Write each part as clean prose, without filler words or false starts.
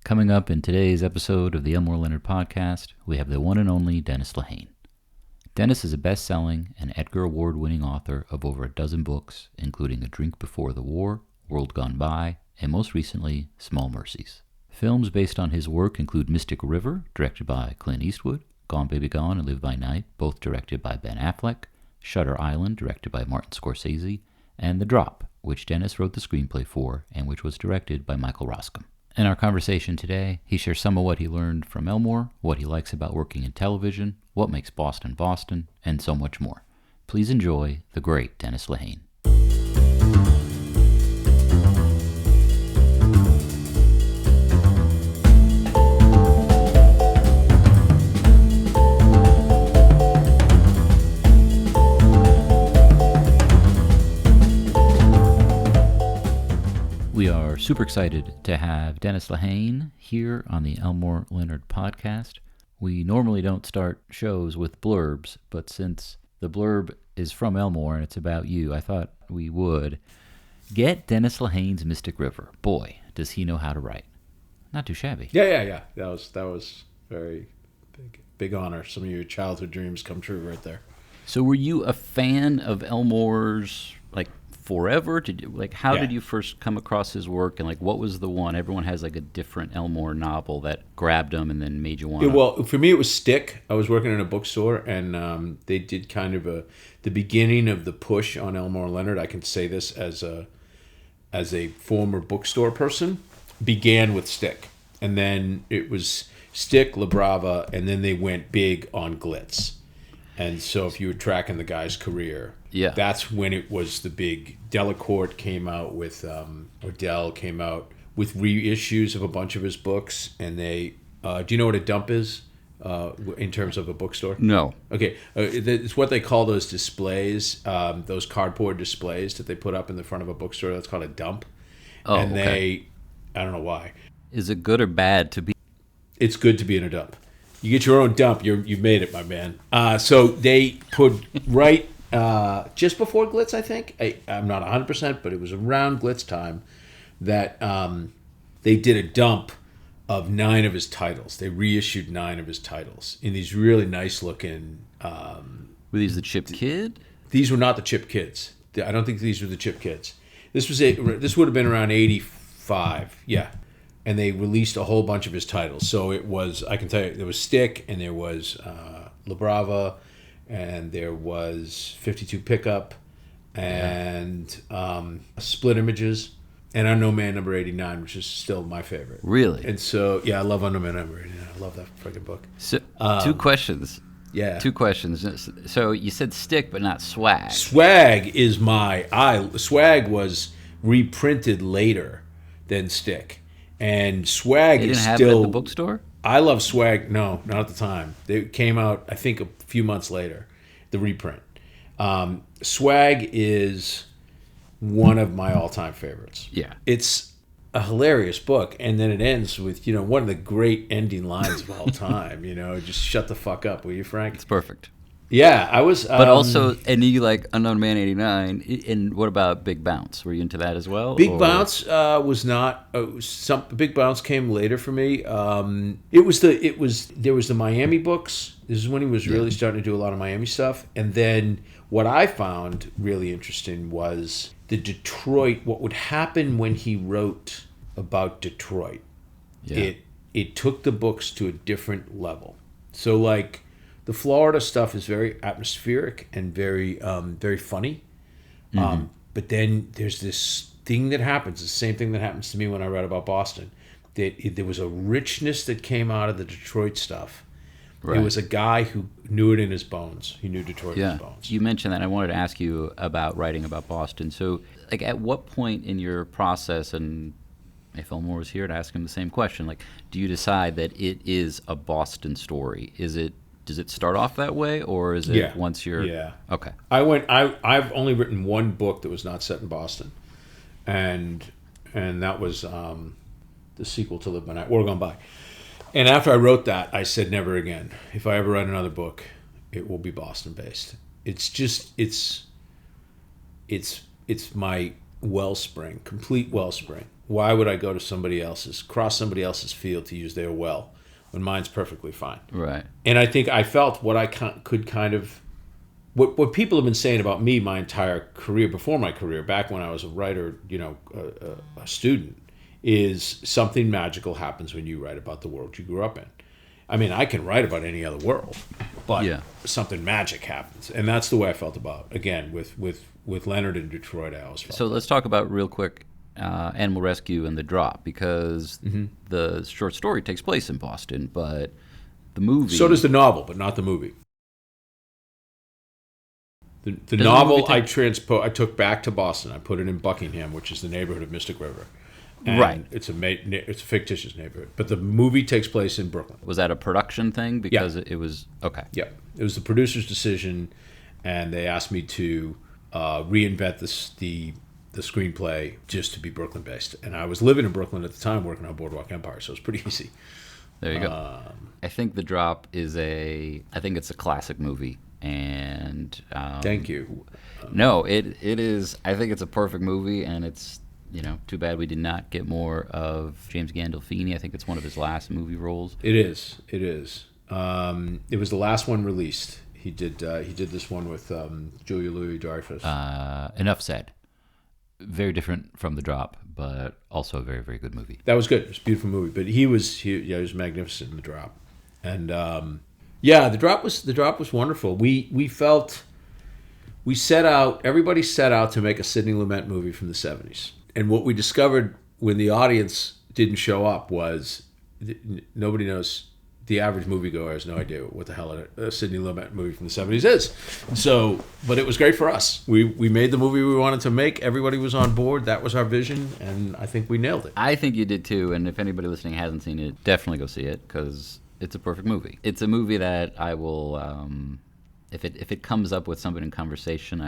Coming up in today's episode of the Elmore Leonard podcast, we have the one and only Dennis Lehane. Dennis is a best-selling and Edgar-award winning author of over a dozen books, including A Drink Before the War, World Gone By, and most recently, Small Mercies. Films based on his work include Mystic River, directed by Clint Eastwood, Gone Baby Gone and Live by Night, both directed by Ben Affleck, Shutter Island, directed by Martin Scorsese, and The Drop, which Dennis wrote the screenplay for and which was directed by Michael Roskam. In our conversation today, he shares some of what he learned from Elmore, what he likes about working in television, what makes Boston Boston, and so much more. Please enjoy the great Dennis Lehane. We are super excited to have Dennis Lehane here on the Elmore Leonard podcast. We normally don't start shows with blurbs, but since the blurb is from Elmore and it's about you, I thought we would get Dennis Lehane's Mystic River. Boy, does he know how to write. Not too shabby. Yeah. That was very big honor. Some of your childhood dreams come true right there. So were you a fan of Elmore's, forever? How did you first come across his work, and what was the one? Everyone has a different Elmore novel that grabbed him and then made you want to... Well, for me it was Stick. I was working in a bookstore, and they did kind of the beginning of the push on Elmore Leonard. I can say this as a former bookstore person, began with Stick. And then it was Stick, La Brava, and then they went big on Glitz. And so if you were tracking the guy's career, that's when it was the big... Delacourt came out with, or Dell came out with reissues of a bunch of his books. And they, do you know what a dump is in terms of a bookstore? No. Okay. It's what they call those displays, those cardboard displays that they put up in the front of a bookstore. That's called a dump. Oh, and okay. I don't know why. Is it good or bad to be... It's good to be in a dump. You get your own dump, you've made it, my man. So they put right... just before Glitz, I think. I'm not 100%, but it was around Glitz time that they did a dump of 9 of his titles. They reissued 9 of his titles in these really nice looking... Were these the Chip Kid? These were not the Chip Kids. I don't think these were the Chip Kids. This would have been around 85, yeah. And they released a whole bunch of his titles. So it was, I can tell you, there was Stick, and there was La Brava, and there was 52 Pickup, and Split Images, and Unknown Man number 89, which is still my favorite. Really? And so, yeah, I love Unknown Man number 89. I love that freaking book. So, 2 questions. Yeah. 2 questions. So you said Stick, but not Swag. Swag is Swag was reprinted later than Stick. And Swag they is didn't still... have it at the bookstore? I love Swag. No, not at the time. They came out, I think, a few months later, the reprint. Swag is one of my all-time favorites. Yeah. It's a hilarious book, and then it ends with, one of the great ending lines of all time, just shut the fuck up, will you, Frank? It's perfect. Yeah, I was... But also, and you like Unknown Man 89, and what about Big Bounce? Were you into that as well? Big Bounce was not... Big Bounce came later for me. There was the Miami books. This is when he was really starting to do a lot of Miami stuff. And then what I found really interesting was the Detroit, what would happen when he wrote about Detroit. Yeah. It took the books to a different level. So the Florida stuff is very atmospheric and very very funny. Mm-hmm. But then there's this thing that happens, the same thing that happens to me when I read about Boston. There was a richness that came out of the Detroit stuff. Right. It was a guy who knew it in his bones. He knew Detroit in his bones. You mentioned that. I wanted to ask you about writing about Boston. So, at what point in your process, and if Elmore was here to ask him the same question, do you decide that it is a Boston story? Does it start off that way, or is it once you're... Yeah. Okay. I've only written one book that was not set in Boston, and that was the sequel to Live by Night, World Gone By. And after I wrote that, I said never again. If I ever write another book, it will be Boston-based. It's my wellspring, complete wellspring. Why would I go to cross somebody else's field to use their well when mine's perfectly fine? Right. And I think I felt what I could kind of, what people have been saying about me my entire career, before my career, back when I was a writer, a student, is something magical happens when you write about the world you grew up in. I mean, I can write about any other world, but something magic happens. And that's the way I felt about, again, with Leonard in Detroit, I always felt. So let's talk about real quick Animal Rescue and The Drop, because the short story takes place in Boston, but the movie... So does the novel, but not the movie. The novel I took back to Boston. I put it in Buckingham, which is the neighborhood of Mystic River. And right. It's a fictitious neighborhood. But the movie takes place in Brooklyn. Was that a production thing? Because it was... Okay. Yeah. It was the producer's decision, and they asked me to reinvent the screenplay just to be Brooklyn-based. And I was living in Brooklyn at the time, working on Boardwalk Empire, so it was pretty easy. There you go. I think The Drop is I think it's a classic movie. And... thank you. No, it is... I think it's a perfect movie, and it's... too bad we did not get more of James Gandolfini. I think it's one of his last movie roles. It is. It was the last one released. He did this one with Julia Louis-Dreyfus. Enough said. Very different from The Drop, but also a very, very good movie. That was good. It was a beautiful movie. But he was magnificent in The Drop. And The Drop was wonderful. Everybody set out to make a Sidney Lumet movie from the 70s. And what we discovered when the audience didn't show up was nobody knows. The average moviegoer has no idea what the hell a Sidney Lumet movie from the 70s is. So, but it was great for us. We made the movie we wanted to make. Everybody was on board. That was our vision, and I think we nailed it. I think you did too. And if anybody listening hasn't seen it, definitely go see it, because it's a perfect movie. It's a movie that I will, if it comes up with somebody in conversation,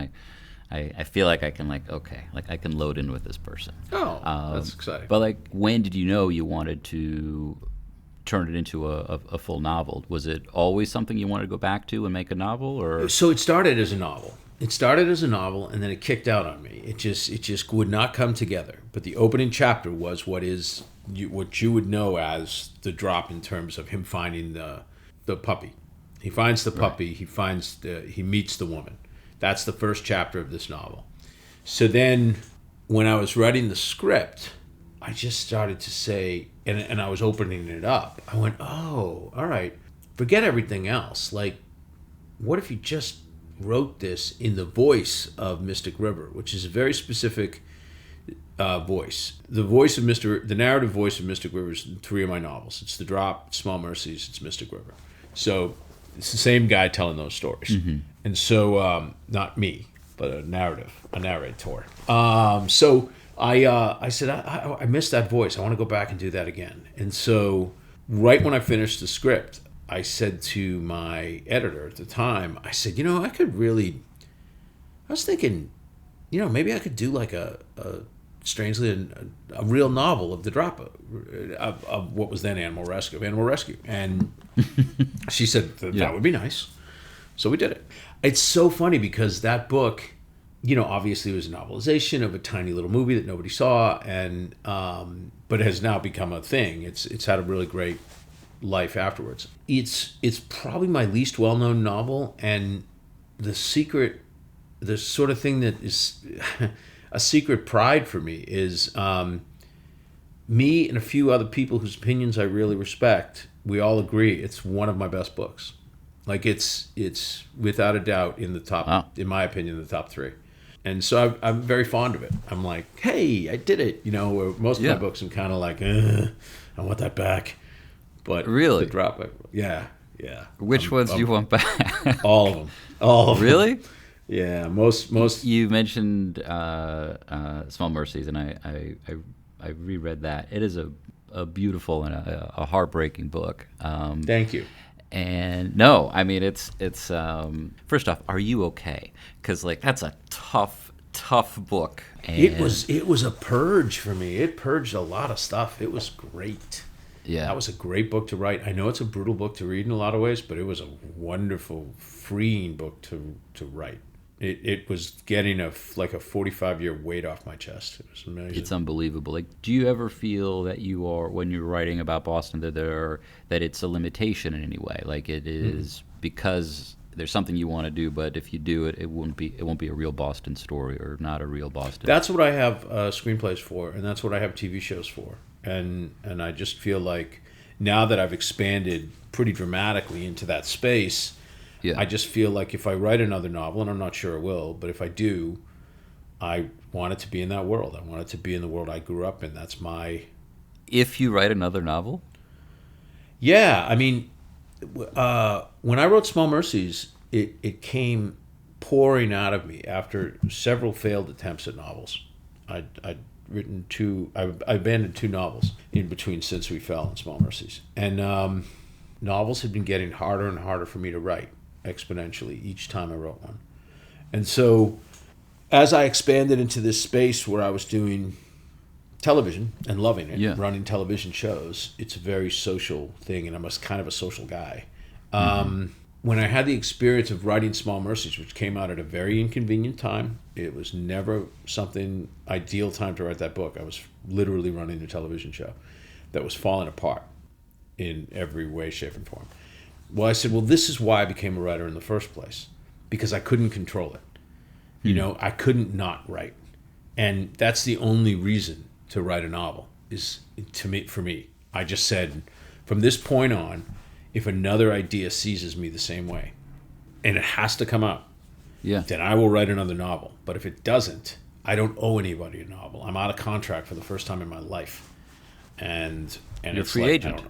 I feel like I can I can load in with this person. Oh, that's exciting. But when did you know you wanted to turn it into a full novel? Was it always something you wanted to go back to and make a novel, or? So it started as a novel. And then it kicked out on me. It just would not come together. But the opening chapter was what you would know as The Drop, in terms of him finding the puppy. He finds the puppy. Right. He meets the woman. That's the first chapter of this novel. So then, when I was writing the script, I just started to say, and I was opening it up, I went, oh, all right, forget everything else. What if you just wrote this in the voice of Mystic River, which is a very specific voice. The narrative voice of Mystic River is in 3 of my novels. It's The Drop, Small Mercies, it's Mystic River. So it's the same guy telling those stories. Mm-hmm. And so, not me, but a narrator. So I said, I missed that voice. I want to go back and do that again. And so right when I finished the script, I said to my editor at the time, I said, I was thinking, maybe I could do strangely, a real novel of The Drop, of what was then Animal Rescue. And she said, that would be nice. So we did it. It's so funny because that book, obviously it was a novelization of a tiny little movie that nobody saw, and but it has now become a thing. It's had a really great life afterwards. It's probably my least well-known novel, and the sort of thing that is a secret pride for me is me and a few other people whose opinions I really respect, we all agree it's one of my best books. It's without a doubt in the top, in my opinion, the top 3. And so I'm very fond of it. I'm like, hey, I did it. Where most of my books I'm kind of like, I want that back. But really, The Drop, yeah. Which ones do you want back? All of them. Really? Yeah, most. You mentioned Small Mercies, and I reread that. It is a beautiful and a heartbreaking book. Thank you. And no, I mean it's first off, are you okay? Because that's a tough book. And it was a purge for me. It purged a lot of stuff. It was great. Yeah, that was a great book to write. I know it's a brutal book to read in a lot of ways, but it was a wonderful, freeing book to write. It was getting like a 45-year weight off my chest. It was amazing. It's unbelievable. Like, do you ever feel that you are, when you're writing about Boston, that it's a limitation in any way? Like it is because there's something you want to do, but if you do it, it won't be a real Boston story or not a real Boston. That's what I have screenplays for, and that's what I have TV shows for. And I just feel like now that I've expanded pretty dramatically into that space, I just feel like if I write another novel, and I'm not sure I will, but if I do, I want it to be in that world. I want it to be in the world I grew up in. That's my... If you write another novel? Yeah, I mean, when I wrote Small Mercies, it came pouring out of me after several failed attempts at novels. I'd written I abandoned 2 novels in between Since We Fell and Small Mercies. And novels had been getting harder and harder for me to write, exponentially, each time I wrote one. And so as I expanded into this space where I was doing television and loving it, running television shows, it's a very social thing, and I'm kind of a social guy. When I had the experience of writing Small Mercies, which came out at a very inconvenient time, it was never something ideal time to write that book. I was literally running a television show that was falling apart in every way, shape, and form. Well, I said, this is why I became a writer in the first place, because I couldn't control it. You know, I couldn't not write. And that's the only reason to write a novel, is for me. I just said, from this point on, if another idea seizes me the same way, and it has to come out, then I will write another novel. But if it doesn't, I don't owe anybody a novel. I'm out of contract for the first time in my life. And you're a free agent.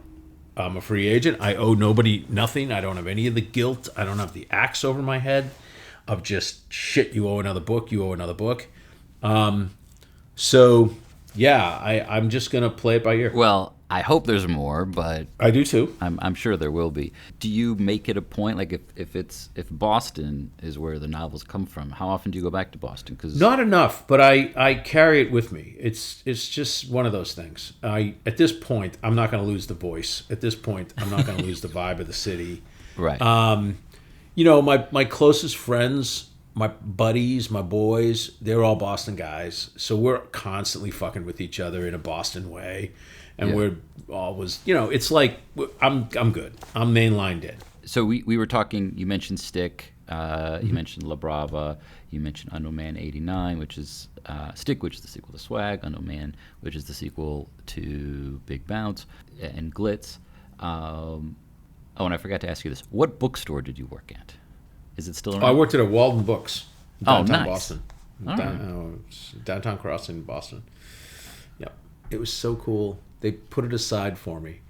I'm a free agent. I owe nobody nothing. I don't have any of the guilt. I don't have the axe over my head of just, shit, you owe another book, you owe another book. So, yeah, I'm just going to play it by ear. Well, I hope there's more, but... I do too. I'm sure there will be. Do you make it a point, like if Boston is where the novels come from, how often do you go back to Boston? 'Cause not enough, but I carry it with me. It's just one of those things. At this point, I'm not going to lose the voice. At this point, I'm not going to lose the vibe of the city. Right. You know, my closest friends, my buddies, my boys, they're all Boston guys. So we're constantly fucking with each other in a Boston way. And we're always, you know, it's like, I'm good. I'm mainline dead. So we were talking, you mentioned Stick, you mentioned La Brava, you mentioned Unknown Man 89, which is Stick, which is the sequel to Swag, Unknown Man, which is the sequel to Big Bounce, and Glitz. And I forgot to ask you this. What bookstore did you work at? Is it still around? I worked at a Walden Books, downtown nice. Boston. Downtown Crossing, Boston. Yep. It was so cool. They put it aside for me.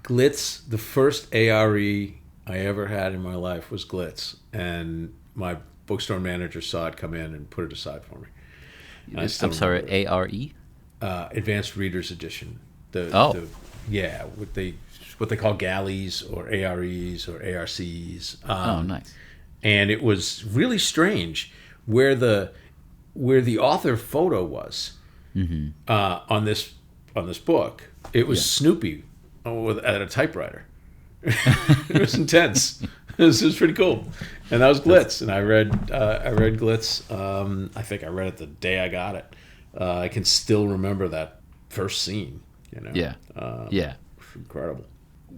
Glitz, the first ARE I ever had in my life was Glitz. And my bookstore manager saw it come in and put it aside for me. I'm sorry, ARE? Advanced Reader's Edition. What they call galleys or AREs or ARCs. Nice. And it was really strange where the author photo was on this book. It was Snoopy at a typewriter. It was intense. It was pretty cool. And that was Glitz. And I read Glitz. I think I read it the day I got it. I can still remember that first scene. You know. Yeah. Incredible.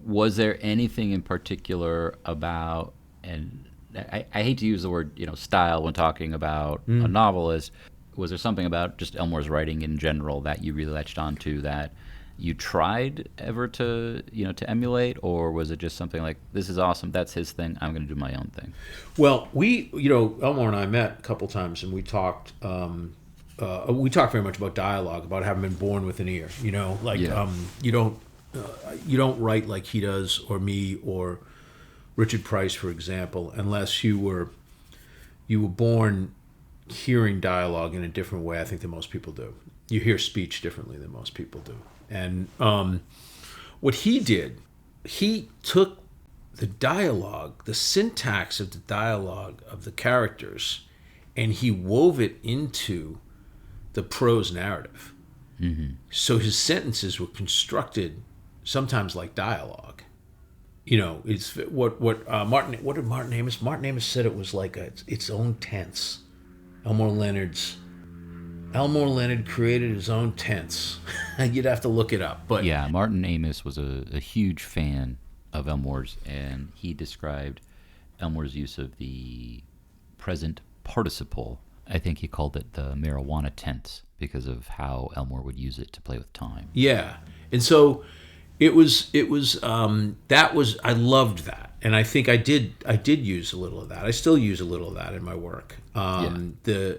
Was there anything in particular about, and I hate to use the word, style when talking about a novelist, was there something about just Elmore's writing in general that you really latched onto that you tried ever to emulate, or was it just something like, this is awesome, that's his thing, I'm going to do my own thing? Well, Elmore and I met a couple times, and we talked very much about dialogue, about having been born with an ear. You don't write like he does, or me, or Richard Price, for example, unless you were born hearing dialogue in a different way, I think, than most people do. You hear speech differently than most people do. And what he did, he took the dialogue, the syntax of the dialogue of the characters, and he wove it into the prose narrative. Mm-hmm. So his sentences were constructed sometimes like dialogue, it's what Martin. What did Martin Amis? Martin Amis said it was like its own tense. Elmore Leonard created his own tense. You'd have to look it up, but yeah, Martin Amis was a huge fan of Elmore's, and he described Elmore's use of the present participle. I think he called it the marijuana tense because of how Elmore would use it to play with time. Yeah, and so it was that was I loved that, and I think I did use a little of that. I still use a little of that in my work. And then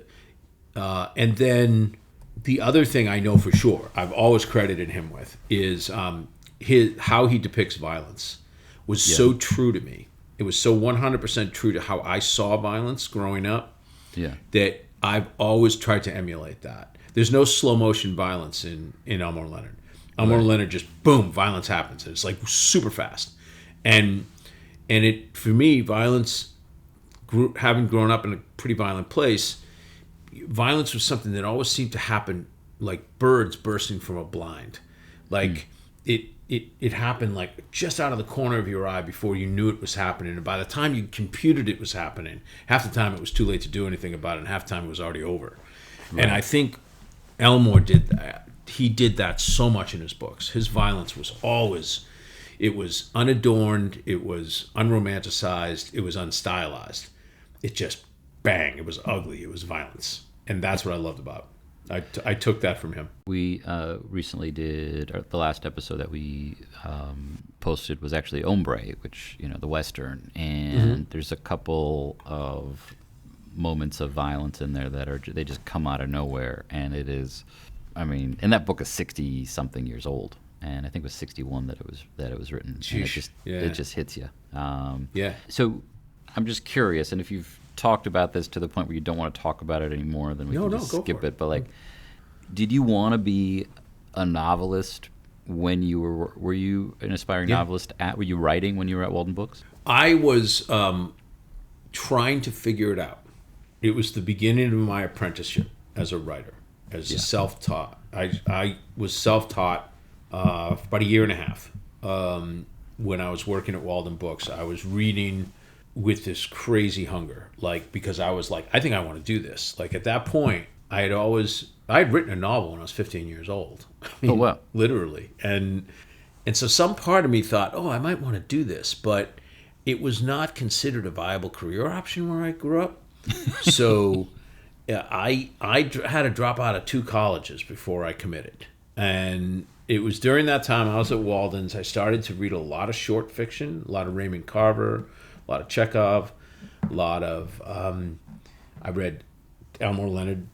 the other thing I know for sure I've always credited him with is how he depicts violence was so true to me. It was so 100% true to how I saw violence growing up. Yeah. That I've always tried to emulate that. There's no slow motion violence in Elmore Leonard. Elmore Leonard just boom, violence happens. It's like super fast, and it for me, violence, having grown up in a pretty violent place, violence was something that always seemed to happen like birds bursting from a blind, like it happened like just out of the corner of your eye before you knew it was happening, and by the time you computed it was happening, half the time it was too late to do anything about it, and half the time it was already over. Right. And I think Elmore did that. He did that so much in his books. His violence was always, it was unadorned, it was unromanticized, it was unstylized. It just bang, it was ugly, it was violence. And that's what I loved about it. I took that from him. We recently did, the last episode that we posted was actually Ombre, which, the Western. And there's a couple of moments of violence in there that they just come out of nowhere. And it is, and that book is 60-something years old. And I think it was 61 that it was written. Sheesh. And it just hits you. Yeah. So I'm just curious, and if you've talked about this to the point where you don't want to talk about it anymore, then we can just skip it. But did you want to be a novelist when you were you an aspiring novelist were you writing when you were at Walden Books? I was trying to figure it out. It was the beginning of my apprenticeship as a writer, as a self-taught. I was self-taught for about a year and a half. When I was working at Walden Books, I was reading with this crazy hunger, because I was like, I think I want to do this. At that point, I had written a novel when I was 15 years old. Oh, wow. Literally. And so some part of me thought, I might want to do this, but it was not considered a viable career option where I grew up. So I had to drop out of 2 colleges before I committed. And it was during that time I was at Walden's, I started to read a lot of short fiction, a lot of Raymond Carver, a lot of Chekhov, a lot of I read Elmore Leonard.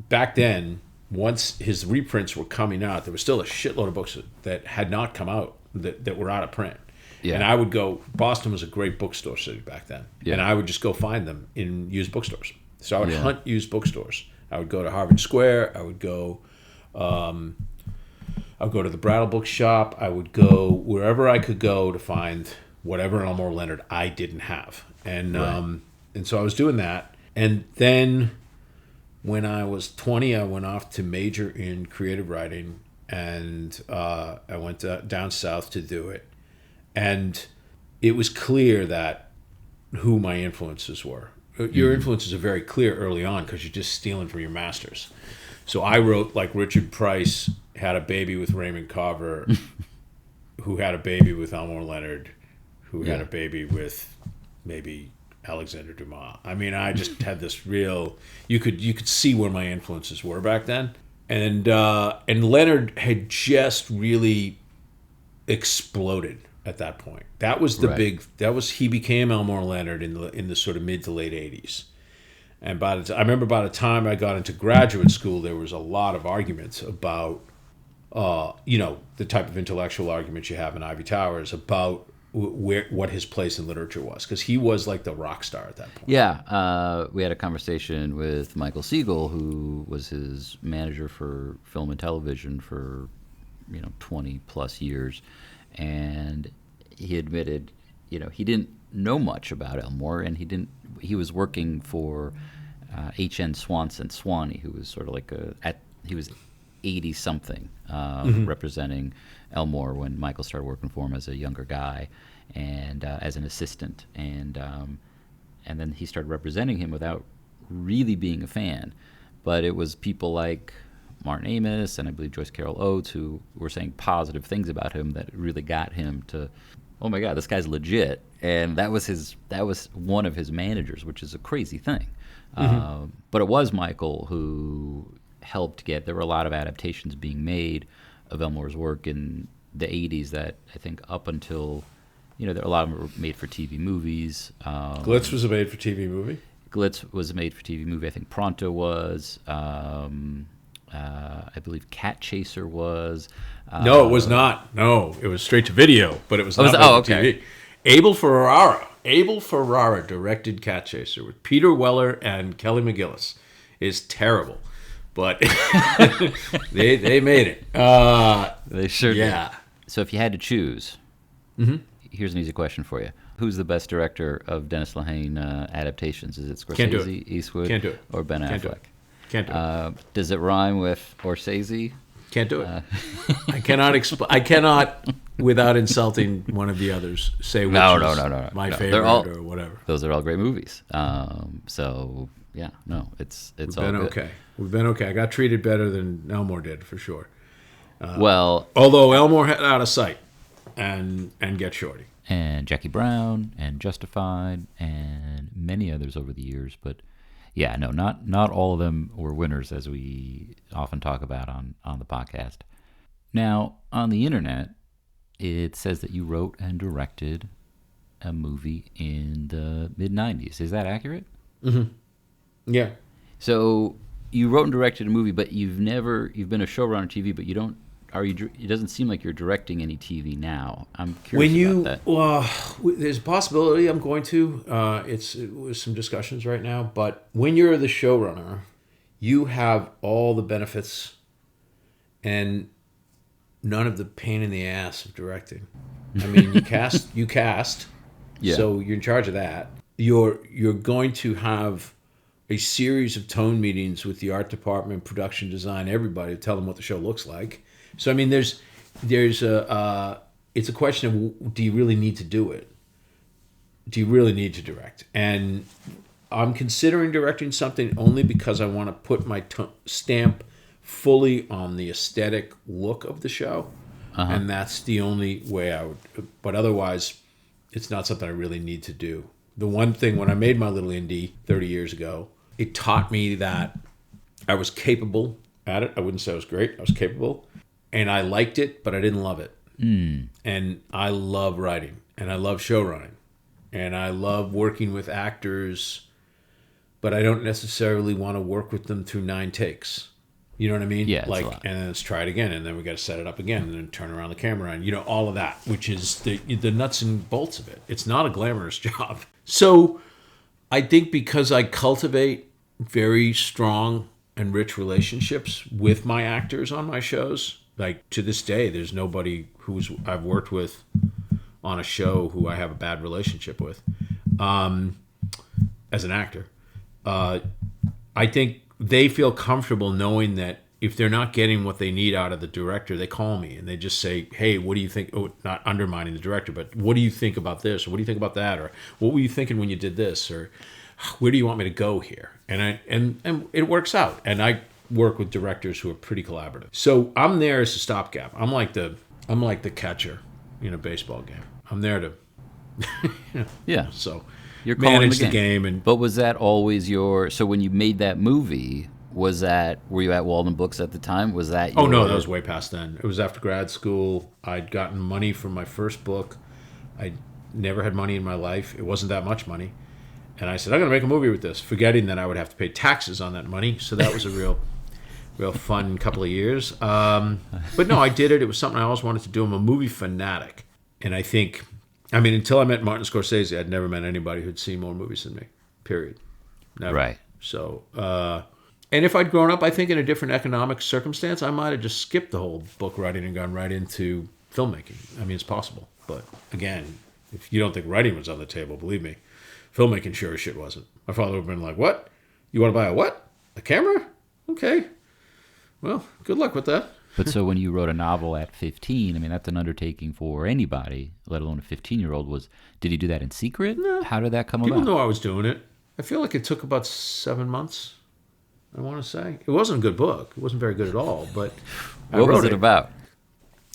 Back then, once his reprints were coming out, there was still a shitload of books that had not come out that were out of print. Yeah. And I would go, Boston was a great bookstore city back then. Yeah. And I would just go find them in used bookstores. So I would hunt used bookstores. I would go to Harvard Square. I would go to the Brattle Book Shop. I would go wherever I could go to find whatever Elmore Leonard I didn't have. And so I was doing that. And then when I was 20, I went off to major in creative writing, and I went down south to do it. And it was clear that who my influences were. Your influences are very clear early on because you're just stealing from your masters. So I wrote Richard Price had a baby with Raymond Carver, who had a baby with Elmore Leonard, who had a baby with maybe Alexander Dumas. I just had this real. You could see where my influences were back then, and Leonard had just really exploded at that point. That was the big. That was he became Elmore Leonard in the sort of mid to late '80s, and I remember by the time I got into graduate school, there was a lot of arguments about, the type of intellectual arguments you have in Ivy Towers about what his place in literature was, because he was the rock star at that point. Yeah, we had a conversation with Michael Siegel, who was his manager for film and television for 20 plus years, and he admitted he didn't know much about Elmore, and he was working for H.N. Swanson Swanee, who was sort of he was 80-something, representing Elmore when Michael started working for him as a younger guy and as an assistant. And then he started representing him without really being a fan. But it was people like Martin Amis and I believe Joyce Carol Oates who were saying positive things about him that really got him to, oh my God, this guy's legit. And that was one of his managers, which is a crazy thing. But it was Michael who helped get, there were a lot of adaptations being made of Elmore's work in the 80s that I think up until, there a lot of them were made for TV movies. Glitz was a made for TV movie. Glitz was a made for TV movie. I think Pronto was. I believe Cat Chaser was. No, it was not. No, it was straight to video, but it was not made for TV. Abel Ferrara directed Cat Chaser with Peter Weller and Kelly McGillis. It's terrible, but they made it. They sure did. So if you had to choose, here's an easy question for you. Who's the best director of Dennis Lehane adaptations? Is it Scorsese, Eastwood, or Ben Affleck? Can't do it. Does it rhyme with Scorsese? Can't do it. I cannot, without insulting one of the others, say which is my favorite or whatever. Those are all great movies. So yeah, no, it's We've all been good. okay. We've been okay. I got treated better than Elmore did for sure. Although Elmore had Out of Sight and Get Shorty. And Jackie Brown and Justified and many others over the years, but yeah, no, not all of them were winners, as we often talk about on the podcast. Now, on the internet, it says that you wrote and directed a movie in the mid-90s. Is that accurate? Mm-hmm. Yeah. So you wrote and directed a movie, but you've been a showrunner on TV, but you don't. It doesn't seem like you're directing any TV now. I'm curious about that. Well, there's a possibility I'm going to. It was some discussions right now, but when you're the showrunner, you have all the benefits and none of the pain in the ass of directing. I mean, you cast, yeah. So you're in charge of that. You're going to have a series of tone meetings with the art department, production design, everybody to tell them what the show looks like. So I mean, it's a question of, do you really need to do it? Do you really need to direct? And I'm considering directing something only because I want to put my stamp fully on the aesthetic look of the show, and that's the only way I would. But otherwise, it's not something I really need to do. The one thing, when I made my little indie 30 years ago, it taught me that I was capable at it. I wouldn't say I was great. I was capable. And I liked it, but I didn't love it. And I love writing, and I love show running, and I love working with actors, but I don't necessarily want to work with them through 9 takes. You know what I mean? Yeah, it's a lot. And then let's try it again, and then we got to set it up again, and then turn around the camera, and all of that, which is the nuts and bolts of it. It's not a glamorous job. So I think because I cultivate very strong and rich relationships with my actors on my shows. Like, to this day, there's nobody I've worked with on a show who I have a bad relationship with as an actor. I think they feel comfortable knowing that if they're not getting what they need out of the director, they call me and they just say, hey, what do you think? Oh, not undermining the director, but what do you think about this? Or what do you think about that? Or what were you thinking when you did this? Or where do you want me to go here? And it works out. And I work with directors who are pretty collaborative. So I'm there as a stopgap. I'm like the catcher in a baseball game. I'm there to yeah. So you're manage the game. But was that always so when you made that movie, were you at Walden Books at the time? Was that Oh no, that was way past then. It was after grad school. I'd gotten money from my first book. I never had money in my life. It wasn't that much money. And I said, I'm going to make a movie with this, forgetting that I would have to pay taxes on that money. So that was a real fun couple of years. But no, I did it. It was something I always wanted to do. I'm a movie fanatic. And I think, until I met Martin Scorsese, I'd never met anybody who'd seen more movies than me, period. Never. Right. So, and if I'd grown up, I think in a different economic circumstance, I might have just skipped the whole book writing and gone right into filmmaking. It's possible. But again, if you don't think writing was on the table, believe me, filmmaking sure as shit wasn't. My father would have been like, what? You want to buy a what? A camera? Okay. Well, good luck with that. But so when you wrote a novel at 15, I mean, that's an undertaking for anybody, let alone a 15-year-old. Did he do that in secret? No. How did that come People about? know I was doing it. I feel like it took about 7 months, I want to say. It wasn't a good book. It wasn't very good at all, but What was it about?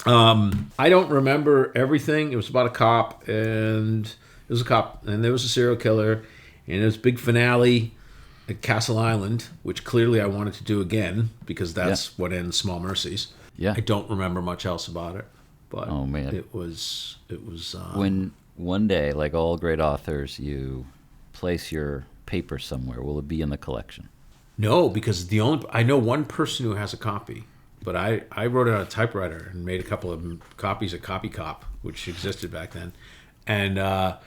I don't remember everything. It was about a cop, and it was a cop, and there was a serial killer, and it was a big finale at Castle Island, which clearly I wanted to do again because that's what ends Small Mercies. Yeah. I don't remember much else about it, but Oh, man. it was. When one day, like all great authors, you place your paper somewhere, will it be in the collection? No, because I know one person who has a copy, but I wrote it on a typewriter and made a couple of copies of Copy Cop, which existed back then, and I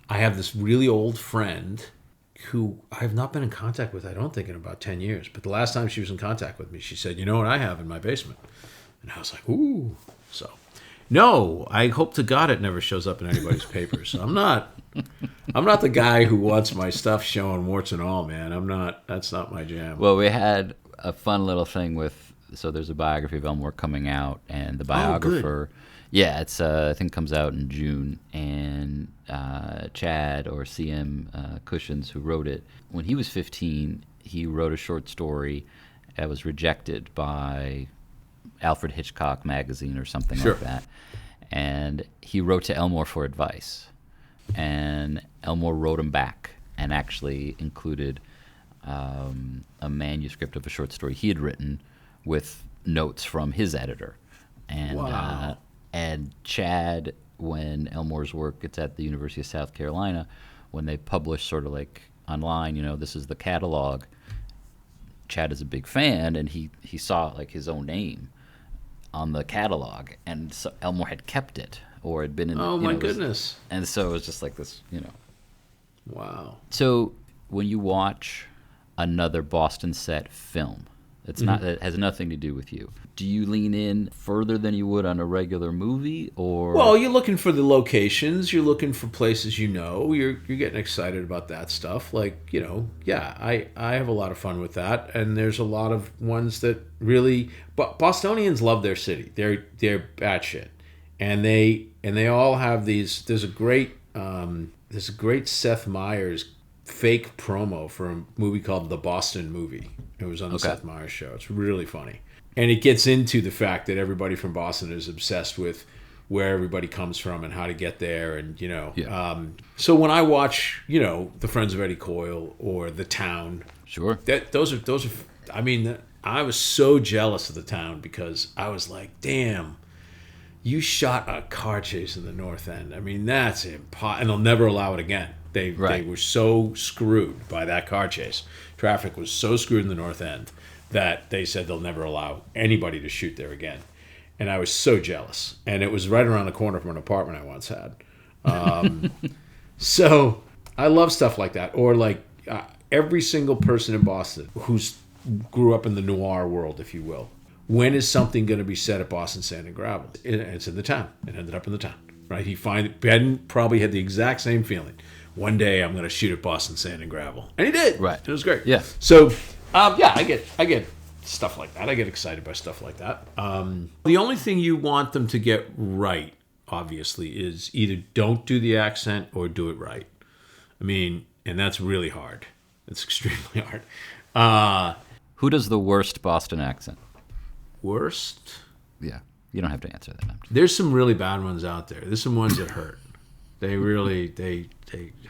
have this really old friend who I have not been in contact with, I don't think, in about 10 years. But the last time she was in contact with me, she said, "You know what I have in my basement?" And I was like, "Ooh." So, no, I hope to God it never shows up in anybody's papers. I'm not the guy who wants my stuff showing warts and all, man. That's not my jam. Well, we had a fun little thing so there's a biography of Elmore coming out, and the biographer, it's I think comes out in June, and Chad or CM Cushions, who wrote it, when he was 15, he wrote a short story that was rejected by Alfred Hitchcock magazine or something like that, and he wrote to Elmore for advice, and Elmore wrote him back and actually included a manuscript of a short story he had written with notes from his editor. And Wow. And Chad, when Elmore's work gets at the University of South Carolina, when they publish sort of like online, this is the catalog, Chad is a big fan, and he saw like his own name on the catalog, and so Elmore had kept it or had been in. Oh my goodness! And so it was just like this, Wow. So when you watch another Boston set film, it's not that has nothing to do with you. Do you lean in further than you would on a regular movie, or? Well, you're looking for the locations. You're looking for places You're getting excited about that stuff. Like, I have a lot of fun with that. And there's a lot of ones that really... But Bostonians love their city. They're batshit. And they all have these... There's a great Seth Meyers fake promo for a movie called The Boston Movie. It was on the Seth Meyers show. It's really funny. And it gets into the fact that everybody from Boston is obsessed with where everybody comes from and how to get there. And, so when I watch, The Friends of Eddie Coyle or The Town. Sure. Those are, I mean, I was so jealous of The Town because I was like, damn, you shot a car chase in the North End. I mean, that's impossible. And they'll never allow it again. They were so screwed by that car chase. Traffic was so screwed in the North End that they said they'll never allow anybody to shoot there again. And I was so jealous. And it was right around the corner from an apartment I once had. So I love stuff like that. Or like every single person in Boston who's grew up in the noir world, if you will. When is something going to be set at Boston Sand and Gravel? It's in The Town. It ended up in The Town. Right? Ben probably had the exact same feeling. One day I'm going to shoot at Boston Sand and Gravel. And he did. Right. It was great. Yeah. So, I get stuff like that. I get excited by stuff like that. The only thing you want them to get right, obviously, is either don't do the accent or do it right. I mean, and that's really hard. It's extremely hard. Who does the worst Boston accent? Worst? Yeah. You don't have to answer that. There's some really bad ones out there. There's some ones that hurt. They really, they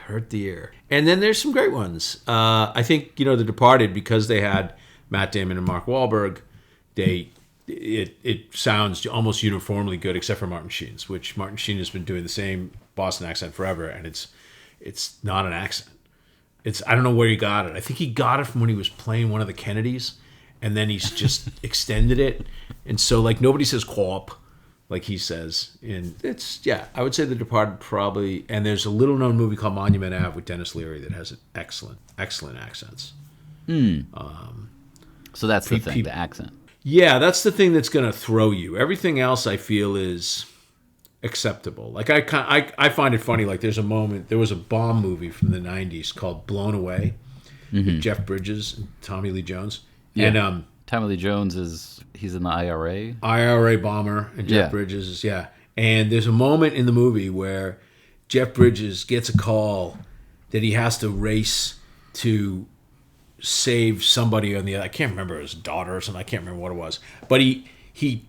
hurt the ear. And then there's some great ones. I think, The Departed, because they had Matt Damon and Mark Wahlberg, it sounds almost uniformly good, except for Martin Sheen's, which Martin Sheen has been doing the same Boston accent forever, and it's not an accent. I don't know where he got it. I think he got it from when he was playing one of the Kennedys, and then he's just extended it. And so, like, nobody says co-op like he says. And I would say The Departed probably, and there's a little-known movie called Monument Ave with Dennis Leary that has excellent accents. So that's the thing, the accent. Yeah, that's the thing that's going to throw you. Everything else I feel is acceptable. Like, I find it funny, like, there was a bomb movie from the 90s called Blown Away with Jeff Bridges and Tommy Lee Jones. Yeah. And Tommy Lee Jones he's in the IRA. IRA bomber, and Jeff Bridges is, And there's a moment in the movie where Jeff Bridges gets a call that he has to race to save somebody on the other. I can't remember, his daughter or something. I can't remember what it was. But he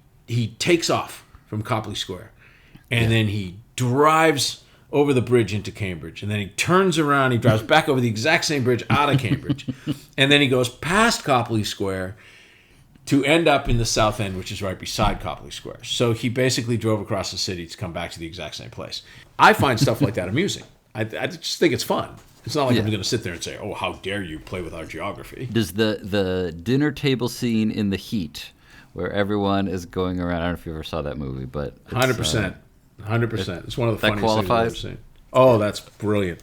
takes off from Copley Square, and then he drives over the bridge into Cambridge, and then he turns around, he drives back over the exact same bridge out of Cambridge, and then he goes past Copley Square to end up in the South End, which is right beside Copley Square. So he basically drove across the city to come back to the exact same place. I find stuff like that amusing. I just think it's fun. It's not like I'm going to sit there and say, "Oh, how dare you play with our geography." Does the dinner table scene in The Heat, where everyone is going around, I don't know if you ever saw that movie, but 100%. 100%. It's one of the funniest things I've ever qualifies? seen. Oh, that's brilliant.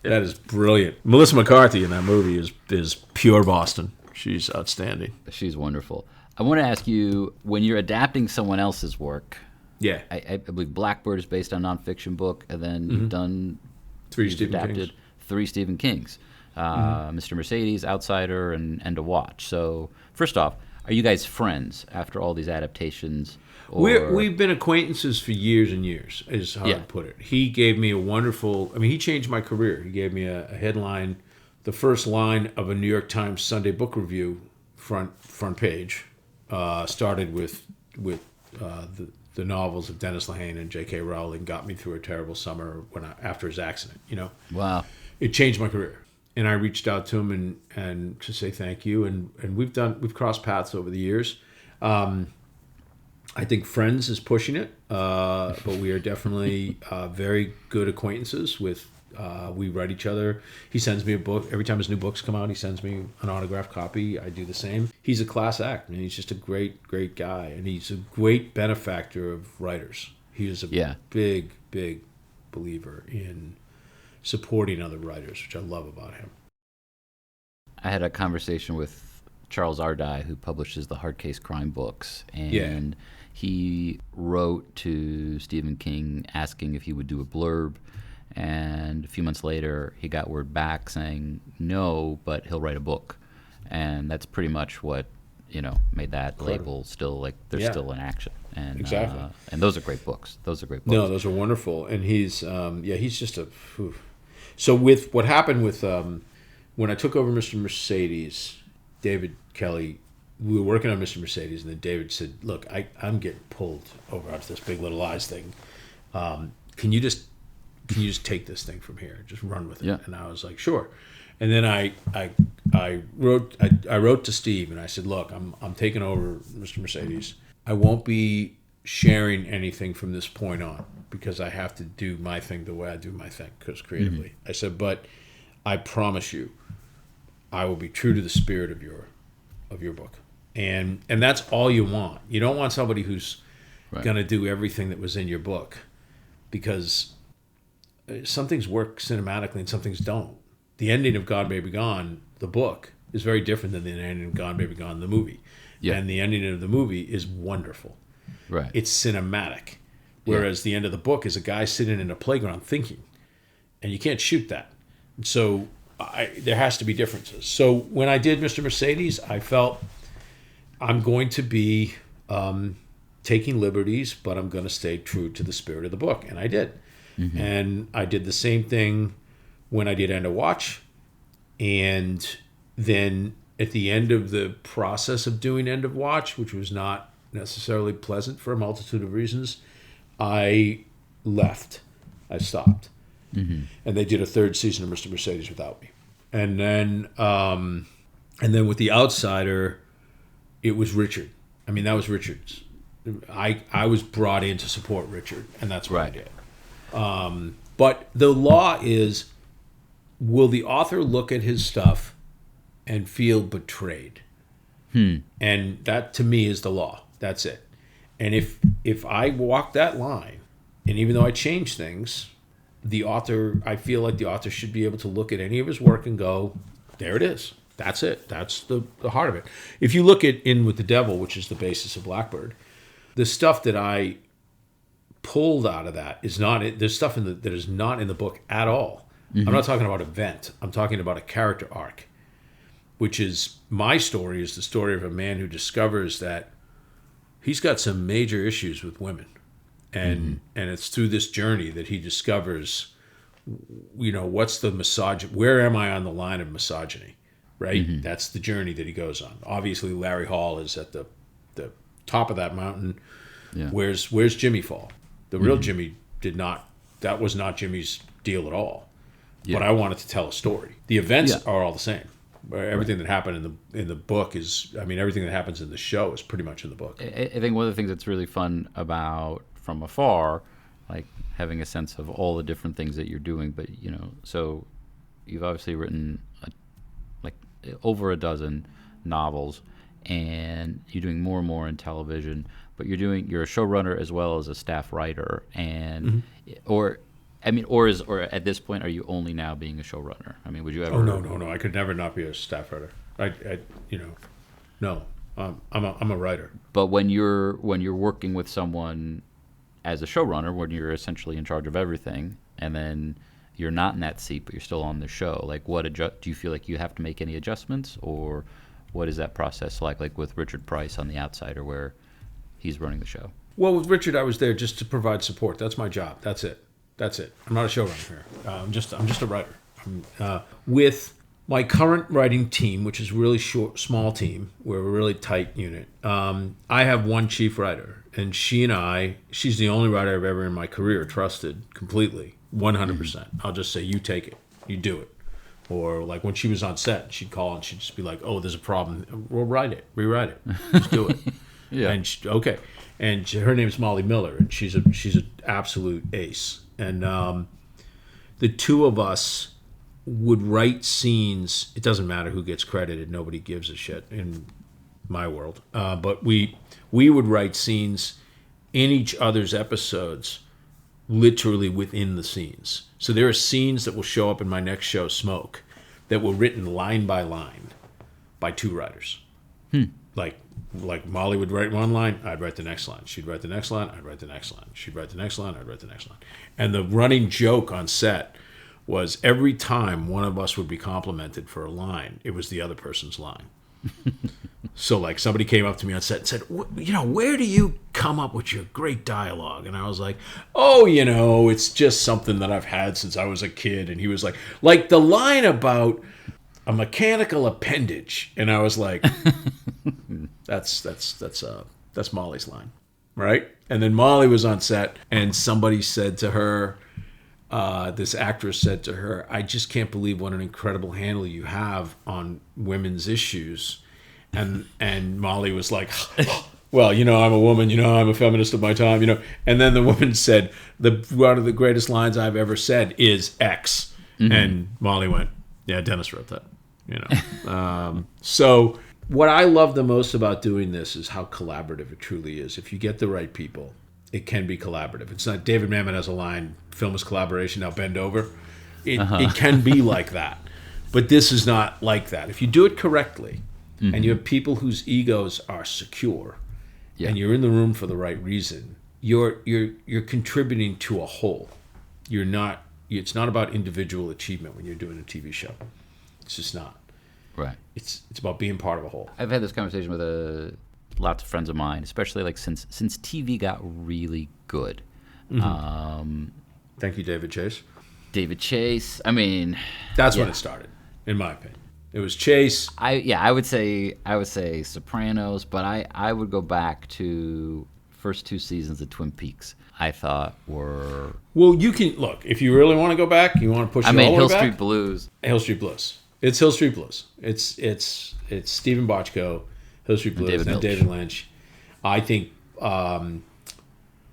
That is brilliant. Melissa McCarthy in that movie is pure Boston. She's outstanding. She's wonderful. I want to ask you, when you're adapting someone else's work, Yeah. I believe Blackbird is based on a nonfiction book, and then you've done Three you've Stephen adapted Kings. 3 Stephen Kings, Mr. Mercedes, Outsider, and To Watch. So first off, are you guys friends after all these adaptations? We've been acquaintances for years and years, is how I'd put it. He gave me a wonderful, he changed my career. He gave me a headline, the first line of a New York Times Sunday book review front page, started with the novels of Dennis Lehane and J.K. Rowling, got me through a terrible summer after his accident, Wow. It changed my career. And I reached out to him and to say thank you. And we've crossed paths over the years. I think Friends is pushing it, but we are definitely very good acquaintances with, we write each other. He sends me a book. Every time his new books come out, he sends me an autographed copy. I do the same. He's a class act, and he's just a great, great guy. And he's a great benefactor of writers. He is a big, big believer in supporting other writers, which I love about him. I had a conversation with Charles Ardai, who publishes the Hard Case Crime books, and he wrote to Stephen King asking if he would do a blurb, and a few months later he got word back saying no, but he'll write a book. And that's pretty much what made that label still there's still an action. And Exactly. And those are great books. No, those are wonderful. And he's he's just a So with what happened with when I took over Mr. Mercedes, David Kelly, we were working on Mr. Mercedes, and then David said, "Look, I'm getting pulled over onto this Big Little Lies thing. Can you just take this thing from here? Just run with it." Yeah. And I was like, "Sure." And then I wrote to Steve, and I said, "Look, I'm taking over Mr. Mercedes. I won't be sharing anything from this point on because I have to do my thing the way I do my thing, because creatively." I said, "But I promise you, I will be true to the spirit of your book." And that's all you want. You don't want somebody who's going to do everything that was in your book, because some things work cinematically and some things don't. The ending of God May Be Gone, the book, is very different than the ending of God May Be Gone, the movie. Yeah. And the ending of the movie is wonderful. Right. It's cinematic. Whereas the end of the book is a guy sitting in a playground thinking. And you can't shoot that. So there has to be differences. So when I did Mr. Mercedes, I felt I'm going to be taking liberties, but I'm going to stay true to the spirit of the book. And I did. Mm-hmm. And I did the same thing when I did End of Watch. And then at the end of the process of doing End of Watch, which was not necessarily pleasant for a multitude of reasons, I left. I stopped. Mm-hmm. And they did a third season of Mr. Mercedes without me. And then with The Outsider, it was Richard. I mean, that was Richard's. I was brought in to support Richard, and that's what I did. But the law is, will the author look at his stuff and feel betrayed? And that, to me, is the law. That's it. And if I walk that line, and even though I change things, I feel like the author should be able to look at any of his work and go, there it is. That's it. That's the heart of it. If you look at In With the Devil, which is the basis of Blackbird, the stuff that I pulled out of that is not it. There's stuff that is not in the book at all. Mm-hmm. I'm not talking about event. I'm talking about a character arc. which is my story, is the story of a man who discovers that he's got some major issues with women. And it's through this journey that he discovers, what's the misogyny? Where am I on the line of misogyny? Right? That's the journey that he goes on. Obviously, Larry Hall is at the top of that mountain. Yeah. Where's Jimmy fall? The real Jimmy did not. That was not Jimmy's deal at all. Yeah. But I wanted to tell a story. The events are all the same. Everything that happened in the book is, everything that happens in the show is pretty much in the book. I think one of the things that's really fun about From Afar, like having a sense of all the different things that you're doing, but so you've obviously written over a dozen novels, and you're doing more and more in television, but you're a showrunner as well as a staff writer, and or at this point, are you only now being a showrunner? Would you ever? Oh no! I could never not be a staff writer. No. I'm a writer. But when you're working with someone as a showrunner, when you're essentially in charge of everything, and then you're not in that seat, but you're still on the show, do you feel like you have to make any adjustments, or what is that process like with Richard Price on The Outsider, where he's running the show? Well, with Richard, I was there just to provide support. That's my job. That's it. I'm not a showrunner here. I'm just a writer. With my current writing team, which is a really small team, we're a really tight unit. I have one chief writer, and she's the only writer I've ever in my career trusted completely, 100%. I'll just say, you take it, you do it. Or like when she was on set, she'd call and she'd just be like, "Oh, there's a problem. We'll rewrite it, just do it." Yeah. And okay. And her name's Molly Miller, and she's an absolute ace. And the two of us would write scenes. It doesn't matter who gets credited; nobody gives a shit in my world. But we would write scenes in each other's episodes, literally within the scenes. So there are scenes that will show up in my next show, Smoke, that were written line by line by two writers. Like Molly would write one line, I'd write the next line. She'd write the next line, I'd write the next line. She'd write the next line, I'd write the next line. And the running joke on set was every time one of us would be complimented for a line, it was the other person's line. So like somebody came up to me on set and said, where do you come up with your great dialogue? And I was like, it's just something that I've had since I was a kid. And he was like the line about a mechanical appendage. And I was like, that's Molly's line, right? And then Molly was on set, and somebody said to her, this actress said to her, "I just can't believe what an incredible handle you have on women's issues." And Molly was like, "Well, I'm a woman, I'm a feminist of my time, And then the woman said, one of the greatest lines I've ever said is X. And Molly went, "Yeah, Dennis wrote that." So what I love the most about doing this is how collaborative it truly is. If you get the right people, it can be collaborative. It's not David Mamet has a line, "Film is collaboration, now bend over." It can be like that. But this is not like that. If you do it correctly, and you have people whose egos are secure, and you're in the room for the right reason, you're contributing to a whole. It's not about individual achievement when you're doing a TV show. It's just not. Right. It's about being part of a whole. I've had this conversation with lots of friends of mine, especially since TV got really good. Thank you, David Chase. David Chase. That's when it started, in my opinion. It was Chase. I would say Sopranos, but I would go back to first two seasons of Twin Peaks. I thought were you can look if you really want to go back. You want to push. Hill Street Blues. Hill Street Blues. It's Hill Street Blues. It's Stephen Bochco, Hill Street Blues, and David Lynch. I think Tom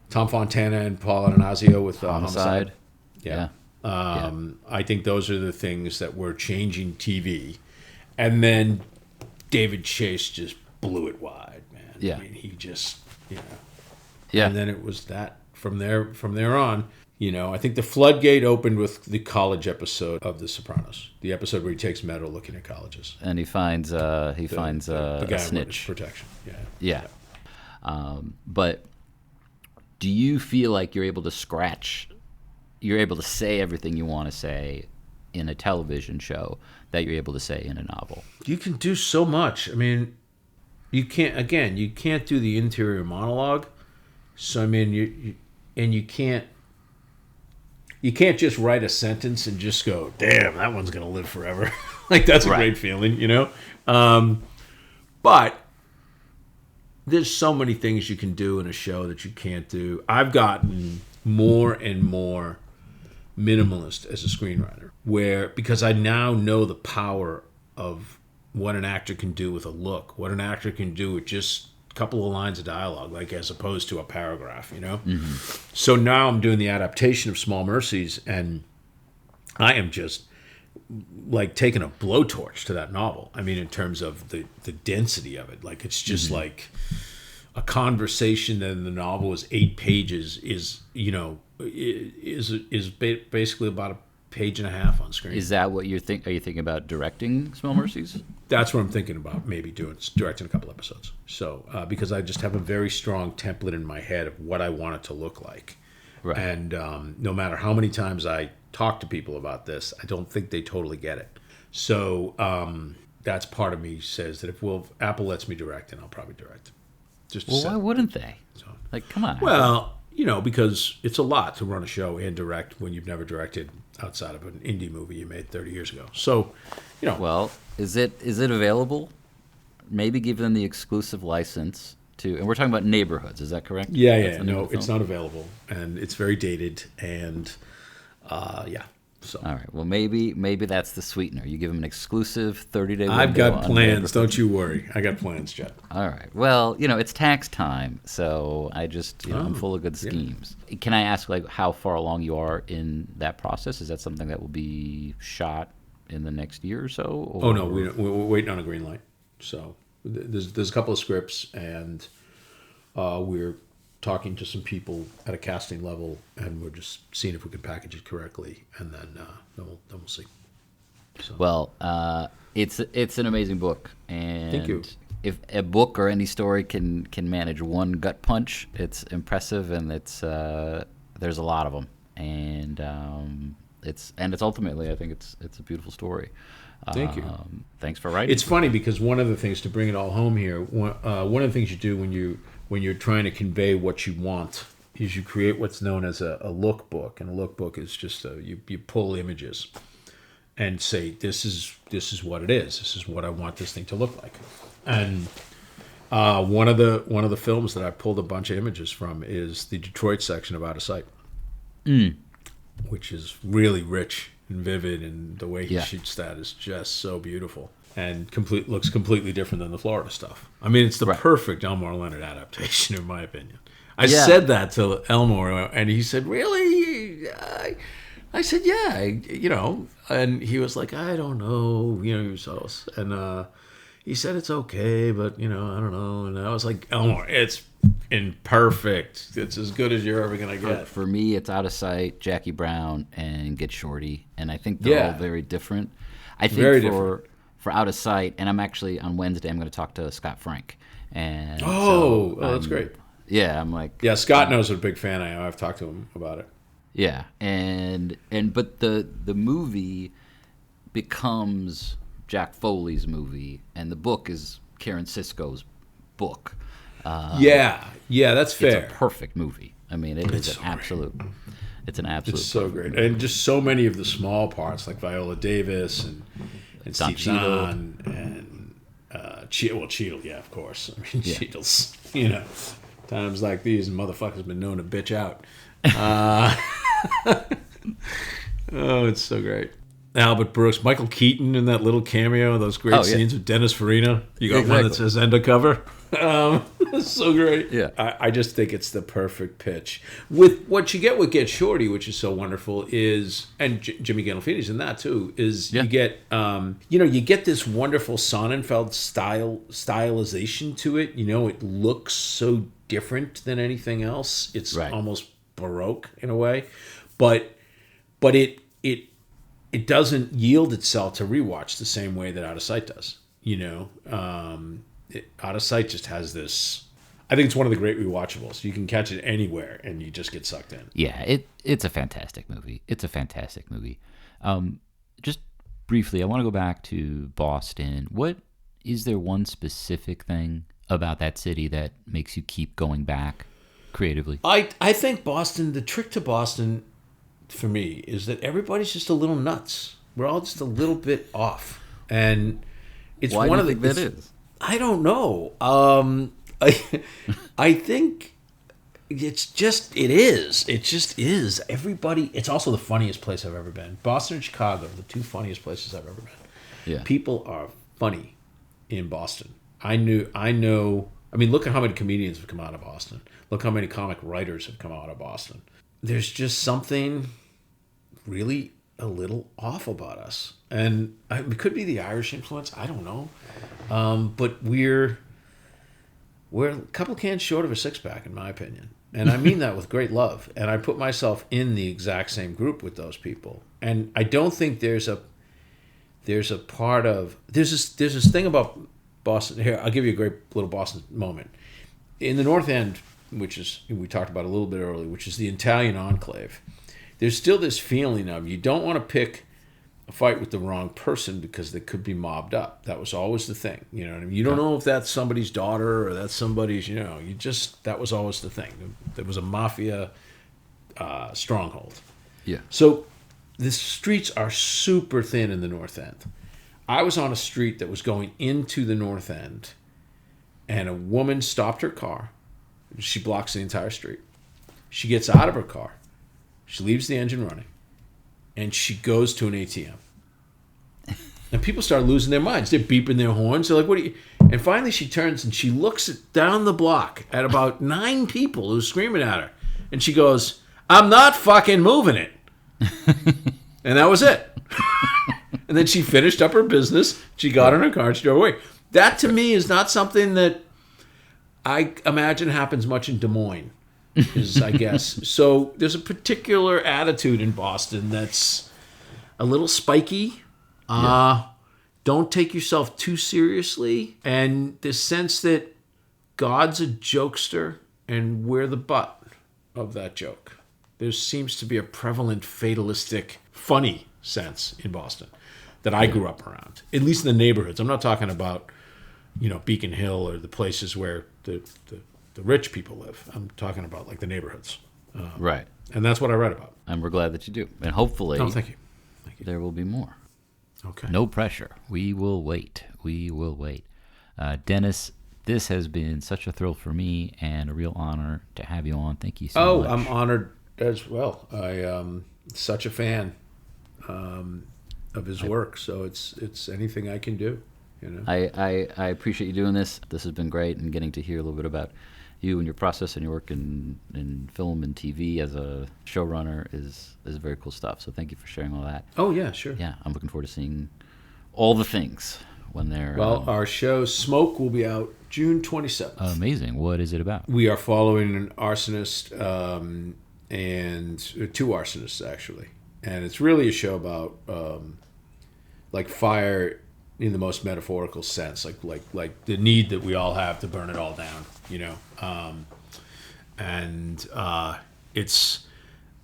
Fontana and Paul Atanasio with Homicide. Yeah. I think those are the things that were changing TV. And then David Chase just blew it wide, man. Yeah. He just, Yeah. And then it was that from there on. I think the floodgate opened with the college episode of The Sopranos, the episode where he takes Meadow looking at colleges, and he finds the guy a snitch protection. Yeah. But do you feel like you're able to say everything you want to say in a television show that you're able to say in a novel. You can do so much. I mean, you can't do the interior monologue. So I mean, you can't just write a sentence and just go, "Damn, that one's gonna live forever." Like that's a great feeling, you know. But there's so many things you can do in a show that you can't do. I've gotten more and more minimalist as a screenwriter, because I now know the power of what an actor can do with a look, what an actor can do with just a couple of lines of dialogue, like as opposed to a paragraph, you know? Mm-hmm. So now I'm doing the adaptation of Small Mercies, and I am just like taking a blowtorch to that novel. I mean, in terms of the density of it, like it's just like a conversation that in the novel is 8 pages is basically about a page and a half on screen. Is that what are you thinking about directing Small Mercies? That's what I'm thinking about, maybe directing a couple episodes. So because I just have a very strong template in my head of what I want it to look like. Right. And no matter how many times I talk to people about this, I don't think they totally get it. So that's part of me says that if Apple lets me direct, then I'll probably direct. Why wouldn't they? So, like, come on. Well, because it's a lot to run a show and direct when you've never directed outside of an indie movie you made 30 years ago. So, Well, is it available? Maybe give them the exclusive license to, and we're talking about Neighborhoods, is that correct? Yeah. No, it's not available, and it's very dated, and yeah. So. All right. Well, maybe that's the sweetener. You give them an exclusive 30-day window. I've got plans. Don't you worry. I got plans, Judd. All right. Well, it's tax time, so I just, I'm full of good schemes. Yeah. Can I ask, like, how far along you are in that process? Is that something that will be shot in the next year or so? Or? Oh no, we're waiting on a green light. So there's a couple of scripts, and we're talking to some people at a casting level, and we're just seeing if we can package it correctly, and then we'll see. So. Well, it's an amazing book, and thank you. If a book or any story can manage one gut punch, it's impressive, and it's there's a lot of them, and it's ultimately, I think it's a beautiful story. Thank you. Thanks for writing. It's funny because one of the things, to bring it all home here, one of the things you do when you're trying to convey what you want is you create what's known as a lookbook, and a lookbook is just you pull images and say, this is what it is. This is what I want this thing to look like. And one of the films that I pulled a bunch of images from is the Detroit section of Out of Sight, which is really rich and vivid, and the way he shoots that is just so beautiful. And looks completely different than the Florida stuff. I mean, it's the perfect Elmore Leonard adaptation, in my opinion. I said that to Elmore, and he said, "Really?" I said, "Yeah, And he was like, "I don't know, and he said it's okay, but I don't know." And I was like, "Elmore, it's perfect. It's as good as you're ever gonna get." For me, it's Out of Sight, Jackie Brown, and Get Shorty, and I think they're all very different. I think for Out of Sight, and I'm actually on Wednesday, I'm going to talk to Scott Frank. And that's great. Yeah, I'm like, Scott knows what a big fan I am. I've talked to him about it. Yeah, but the movie becomes Jack Foley's movie, and the book is Karen Sisco's book. That's fair. It's a perfect movie. I mean, it's an absolute. It's an absolute. It's so great, and just so many of the small parts, like Viola Davis and Steve Zahn and Cheadle, of course. I mean, Cheadle's, times like these, and motherfuckers been known to bitch out. It's so great. Albert Brooks, Michael Keaton in that little cameo, those great scenes with Dennis Farina. You got one that says "end of cover." It's so great. Yeah, I just think it's the perfect pitch. With what you get with Get Shorty, which is so wonderful, is, and Jimmy Gandolfini's in that too, is you get you get this wonderful Sonnenfeld stylization to it. It looks so different than anything else. It's almost Baroque in a way, but it doesn't yield itself to rewatch the same way that Out of Sight does. Out of Sight just has this. I think it's one of the great rewatchables. You can catch it anywhere, and you just get sucked in. Yeah, it's a fantastic movie. just briefly, I want to go back to Boston. What is there one specific thing about that city that makes you keep going back creatively? I think Boston, the trick to Boston for me is that everybody's just a little nuts. We're all just a little bit off. And it's Why one do of you the think that is? I don't know. I think it just is. Everybody, it's also the funniest place I've ever been. Boston and Chicago are the two funniest places I've ever been. Yeah. People are funny in Boston. I mean, look at how many comedians have come out of Boston. Look how many comic writers have come out of Boston. There's just something really a little off about us. And it could be the Irish influence. I don't know. But we're a couple cans short of a six-pack, in my opinion. And I mean that with great love. And I put myself in the exact same group with those people. And I don't think there's this thing about Boston. Here, I'll give you a great little Boston moment. In the North End, which is, we talked about a little bit earlier, which is the Italian enclave, there's still this feeling of you don't want to pick a fight with the wrong person because they could be mobbed up. That was always the thing. You know what I mean? You don't know if that's somebody's daughter or that's somebody's, that was always the thing. There was a mafia stronghold. Yeah. So the streets are super thin in the North End. I was on a street that was going into the North End, and a woman stopped her car. She blocks the entire street. She gets out of her car. She leaves the engine running, and she goes to an ATM. And people start losing their minds. They're beeping their horns. They're like, what are you... And finally she turns and she looks down the block at about 9 people who's screaming at her. And she goes, I'm not fucking moving it. And that was it. And then she finished up her business. She got in her car and she drove away. That to me is not something that I imagine happens much in Des Moines, I guess. So there's a particular attitude in Boston that's a little spiky. Don't take yourself too seriously. And the sense that God's a jokester and we're the butt of that joke. There seems to be a prevalent fatalistic, funny sense in Boston that I grew up around, at least in the neighborhoods. I'm not talking about, Beacon Hill or the places where the rich people live. I'm talking about like the neighborhoods. Right. And that's what I read about. And we're glad that you do. And hopefully Thank you. There will be more. Okay. No pressure. We will wait. Dennis, this has been such a thrill for me and a real honor to have you on. Thank you so much. I'm honored as well. I am such a fan of his work, so it's anything I can do. I appreciate you doing this. This has been great, and getting to hear a little bit about you and your process and your work in film and TV as a showrunner is very cool stuff. So thank you for sharing all that. Oh, yeah, sure. Yeah, I'm looking forward to seeing all the things when they're... Well, our show, Smoke, will be out June 27th. Amazing. What is it about? We are following an arsonist and 2 arsonists, actually. And it's really a show about like fire in the most metaphorical sense, like the need that we all have to burn it all down, and it's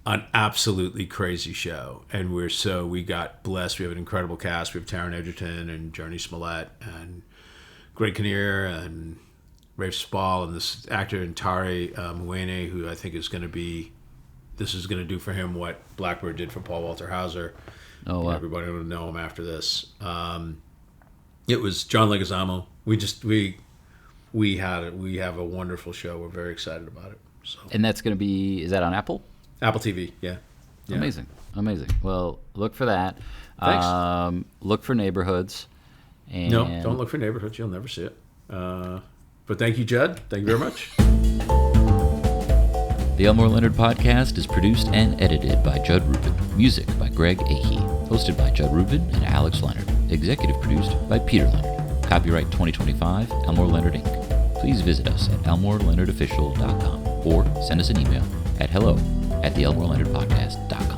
an absolutely crazy show, and we got blessed. We have an incredible cast. We have Taron Egerton and Jurnee Smollett and Greg Kinnear and Rafe Spall and this actor Ntari Mwene, who I think is going to do for him what Blackbird did for Paul Walter Hauser. Oh, wow. Everybody will know him after this. It was John Leguizamo. We have a wonderful show. We're very excited about it. So. And that's going to be, is that on Apple? Apple TV, yeah. Amazing. Well, look for that. Thanks. Look for Neighborhoods. And No, don't look for Neighborhoods. You'll never see it. But thank you, Judd. Thank you very much. The Elmore Leonard podcast is produced and edited by Judd Rubin. Music by Greg Ahee. Hosted by Judd Rubin and Alex Leonard. Executive produced by Peter Leonard. Copyright 2025, Elmore Leonard Inc. Please visit us at elmoreleonardofficial.com or send us an email at hello@theelmoreleonardpodcast.com.